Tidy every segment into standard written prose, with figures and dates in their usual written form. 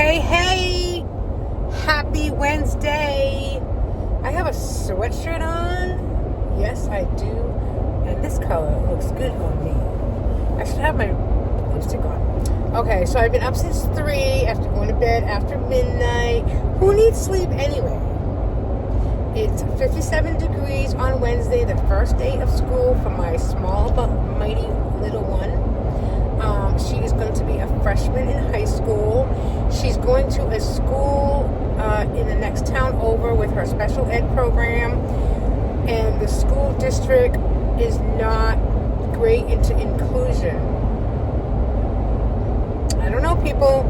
Hey, happy Wednesday. I have a sweatshirt on. Yes, I do. And this color looks good on me. I should have my lipstick on. Okay, so I've been up since 3 after going to bed after midnight. Who needs sleep anyway? It's 57 degrees on Wednesday, the first day of school for my small but mighty little one. She is going to be a freshman in high school. She's going to a school in the next town over with her special ed program. And the school district is not great into inclusion. I don't know, people.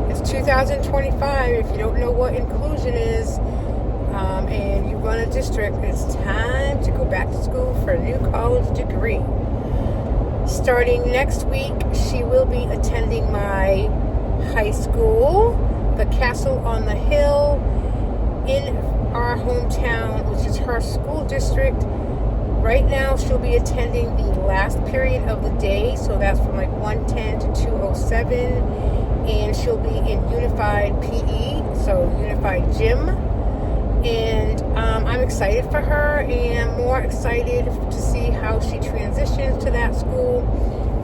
It's 2025. If you don't know what inclusion is, and you run a district, it's time to go back to school for a new college degree. Starting next week, she will be attending my high school, the Castle on the Hill, in our hometown, which is her school district. Right now, she'll be attending the last period of the day, so that's from like 1:10 to 2:07, and she'll be in Unified PE, so Unified Gym. And I'm excited for her and more excited to see how she transitions to that school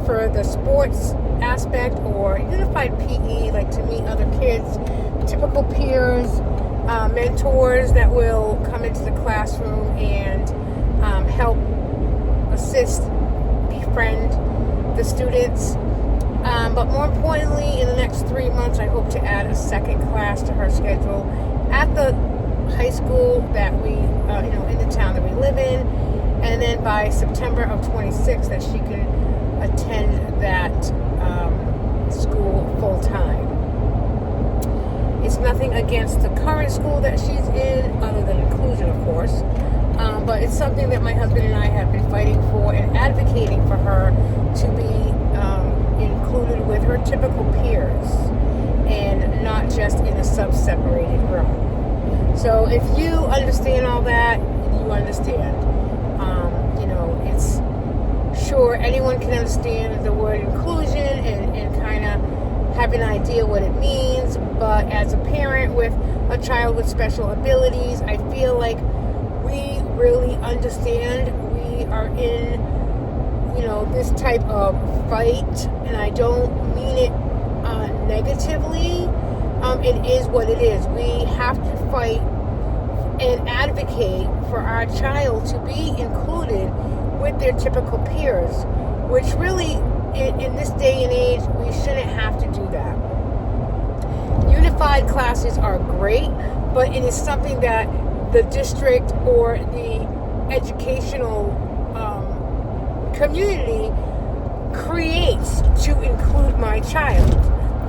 for the sports aspect or Unified PE, like to meet other kids, typical peers, mentors that will come into the classroom and help assist, befriend the students. But more importantly, in the next 3 months, I hope to add a second class to her schedule at the high school that we, in the town that we live in, and then by September of 26 that she can attend that school full time. It's nothing against the current school that she's in, other than inclusion, of course, but it's something that my husband and I have been fighting for and advocating for her to be included with her typical peers and not just in a sub-separated room. So if you understand all that, you understand. It's sure anyone can understand the word inclusion and kind of have an idea what it means. But as a parent with a child with special abilities, I feel like we really understand. We are in, this type of fight, and I don't mean it negatively. It is what it is. We have to fight and advocate for our child to be included with their typical peers, which really, in this day and age, we shouldn't have to do that. Unified classes are great, but it is something that the district or the educational community creates to include my child,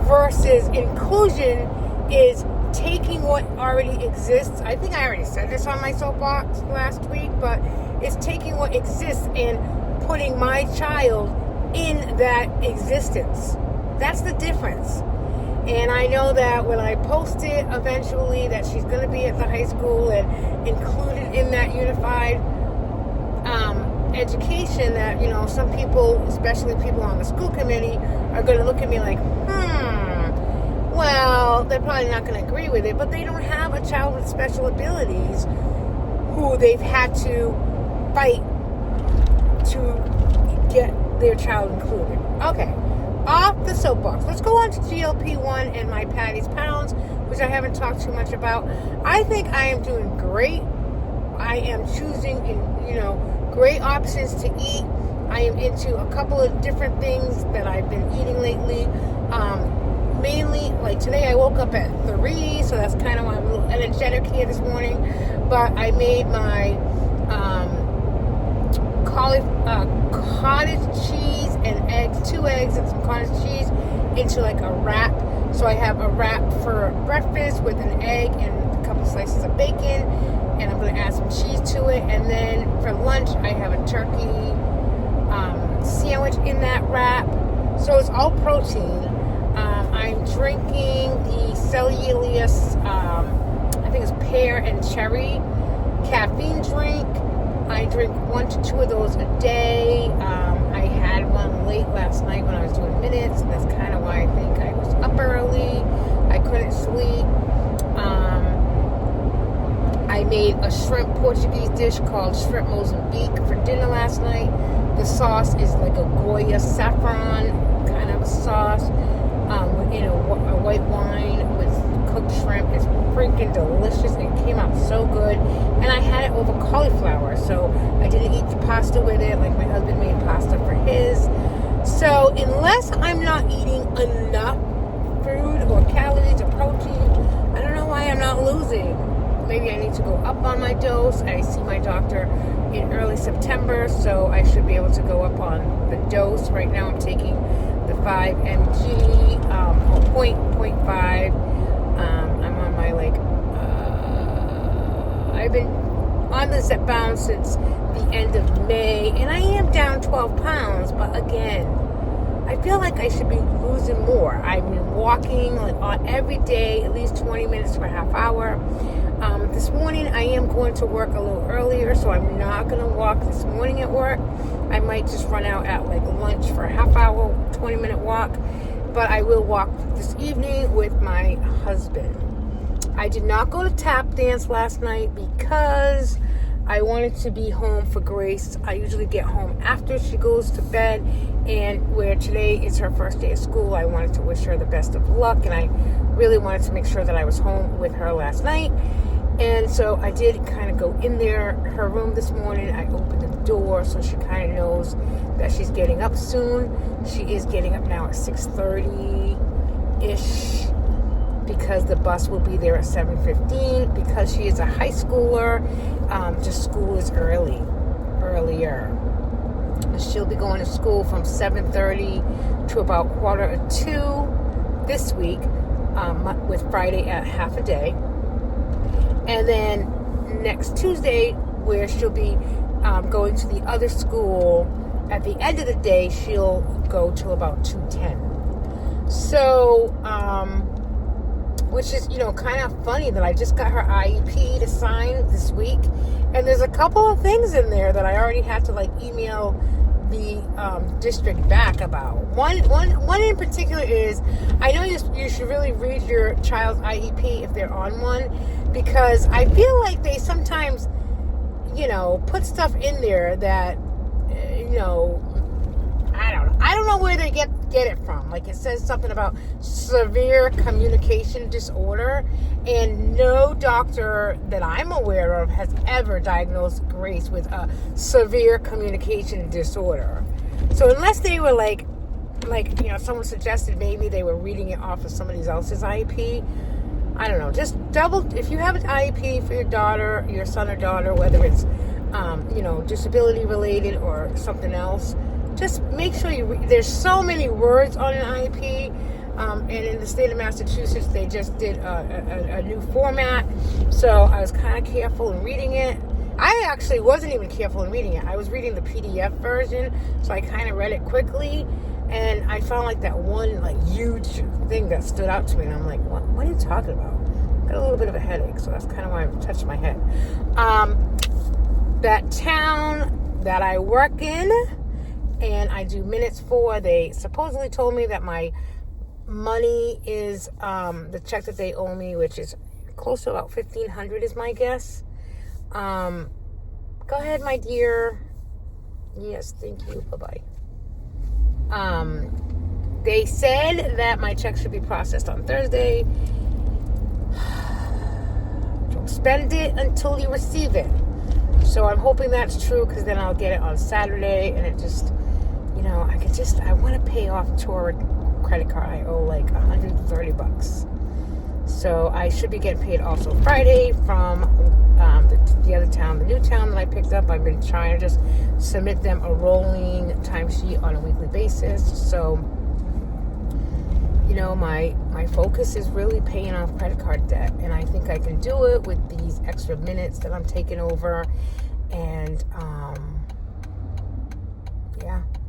versus inclusion is taking what already exists. I think I already said this on my soapbox last week, but it's taking what exists and putting my child in that existence. That's the difference. And I know that when I post it eventually that she's going to be at the high school and included in that unified education, that, some people, especially people on the school committee, are going to look at me like, well, they're probably not going to agree with it, but they don't have a child with special abilities who they've had to fight to get their child included. Okay, off the soapbox. Let's go on to GLP-1 and my Patty's Pounds, which I haven't talked too much about. I think I am doing great. I am choosing, great options to eat. I am into a couple of different things that I've been eating lately. Mainly, like today I woke up at 3, so that's kind of why I'm a little energetic here this morning. But I made my cottage cheese and eggs, 2 eggs and some cottage cheese into like a wrap. So I have a wrap for breakfast with an egg and a couple slices of bacon, and I'm going to add some cheese to it. And then for lunch I have a turkey sandwich in that wrap. So it's all protein. I'm drinking the Celsius, I think it's pear and cherry caffeine drink. I drink 1 to 2 of those a day. I had one late last night when I was doing minutes, and that's kind of why I think I was up early. I couldn't a shrimp Portuguese dish called shrimp Mozambique for dinner last night. The sauce is like a Goya saffron kind of a sauce in a white wine with cooked shrimp. It's freaking delicious. It came out so good. And I had it over cauliflower, so I didn't eat the pasta with it like my husband made pasta for his. So unless I'm not eating enough food or calories or protein, I don't know why I'm not losing. Maybe I need to go up on my dose. I see my doctor in early September, so I should be able to go up on the dose. Right now I'm taking the 5 mg, or 0.5. I'm on my, I've been on the Zepbound since the end of May, and I am down 12 pounds, but again, I feel like I should be losing more. I've been walking every day, at least 20 minutes to a half hour. This morning, I am going to work a little earlier, so I'm not going to walk this morning at work. I might just run out at lunch for a half hour, 20-minute walk, but I will walk this evening with my husband. I did not go to tap dance last night because I wanted to be home for Grace. I usually get home after she goes to bed, and where today is her first day of school, I wanted to wish her the best of luck, and I really wanted to make sure that I was home with her last night. And so I did kind of go in her room this morning. I opened the door so she kind of knows that she's getting up soon. She is getting up now at 6:30-ish because the bus will be there at 7:15 because she is a high schooler. Just school is earlier. She'll be going to school from 7:30 to about 1:45 this week, with Friday at half a day. And then next Tuesday, where she'll be going to the other school, at the end of the day, she'll go till about 2:10. So, which is, kind of funny that I just got her IEP to sign this week. And there's a couple of things in there that I already had to email the district back about. One in particular is, I know you should really read your child's IEP if they're on one, because I feel like they sometimes, put stuff in there that, I don't know where they get it from. It says something about severe communication disorder, and no doctor that I'm aware of has ever diagnosed Grace with a severe communication disorder. So unless they were someone suggested maybe they were reading it off of somebody else's IEP, I don't know. Just if you have an IEP for your daughter, your son or daughter, whether it's, disability related or something else, just make sure there's so many words on an IEP, and in the state of Massachusetts, they just did a new format, so I was kind of careful in reading it. I actually wasn't even careful in reading it. I was reading the PDF version, so I kind of read it quickly, and I found that one huge thing that stood out to me, and I'm like, what are you talking about? I got a little bit of a headache, so that's kind of why I touched my head. That town that I work in and I do minutes for, they supposedly told me that my money is the check that they owe me, which is close to about $1,500 is my guess. Go ahead, my dear. Yes, thank you. Bye-bye. They said that my check should be processed on Thursday. Don't spend it until you receive it. So I'm hoping that's true, because then I'll get it on Saturday, and it just, I want to pay off Torrid credit card. I owe $130. So I should be getting paid also Friday from the other town, the new town that I picked up. I've been trying to just submit them a rolling timesheet on a weekly basis. So, my focus is really paying off credit card debt, and I think I can do it with these extra minutes that I'm taking over. And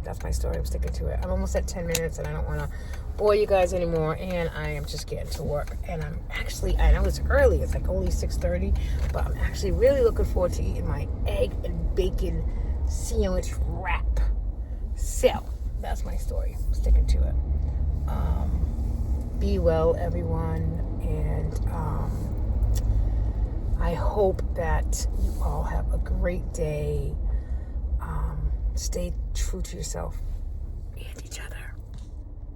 that's my story. I'm sticking to it. I'm almost at 10 minutes, and I don't want to bore you guys anymore, and I am just getting to work. And I know it's early, it's only 6:30, but I'm actually really looking forward to eating my egg and bacon sandwich wrap. So that's my story. I'm sticking to it. Be well, everyone, and I hope hope that you all have a great day. Stay true to yourself and each other.